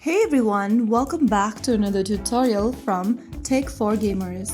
Hey everyone, welcome back to another tutorial from Tech4Gamers.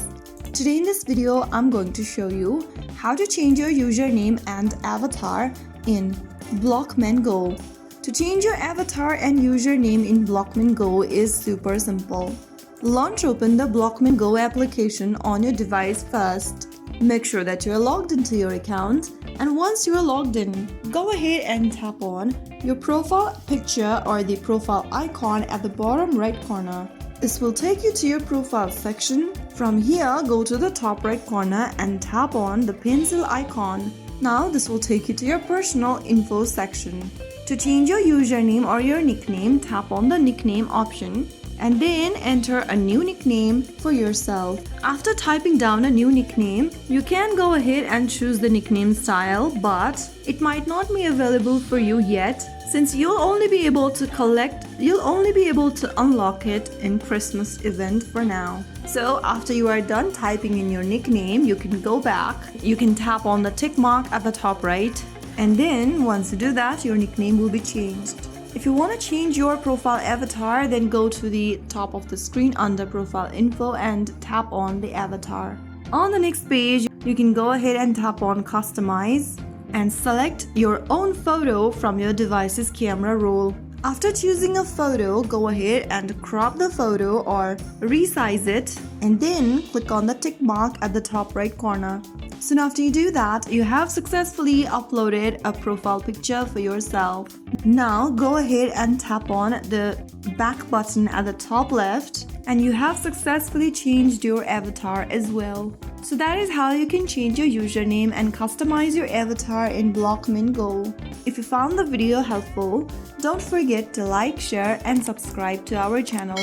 Today in this video, I'm going to show you how to change your username and avatar in Blockman Go. To change your avatar and username in Blockman Go is super simple. Launch open the Blockman Go application on your device first. Make sure that you're logged into your account, and once you're logged in, go ahead and tap on your profile picture or the profile icon at the bottom right corner. This will take you to your profile section. From here, go to the top right corner and tap on the pencil icon. Now this will take you to your personal info section. To change your username or your nickname, tap on the nickname option and then enter a new nickname for yourself. After typing down a new nickname, you can go ahead and choose the nickname style, but it might not be available for you yet since you'll only be able to unlock it in Christmas event for now. So after you are done typing in your nickname, you can go back. You can tap on the tick mark at the top right, and then once you do that, your nickname will be changed. If you want to change your profile avatar, then go to the top of the screen under profile info and tap on the avatar. On the next page, you can go ahead and tap on customize and select your own photo from your device's camera roll. After choosing a photo, go ahead and crop the photo or resize it and then click on the tick mark at the top right corner. Soon after you do that, you have successfully uploaded a profile picture for yourself. Now go ahead and tap on the back button at the top left and you have successfully changed your avatar as well. So that is how you can change your username and customize your avatar in Blockman Go. If you found the video helpful, don't forget to like, share and subscribe to our channel.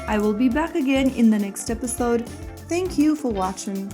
I will be back again in the next episode. Thank you for watching.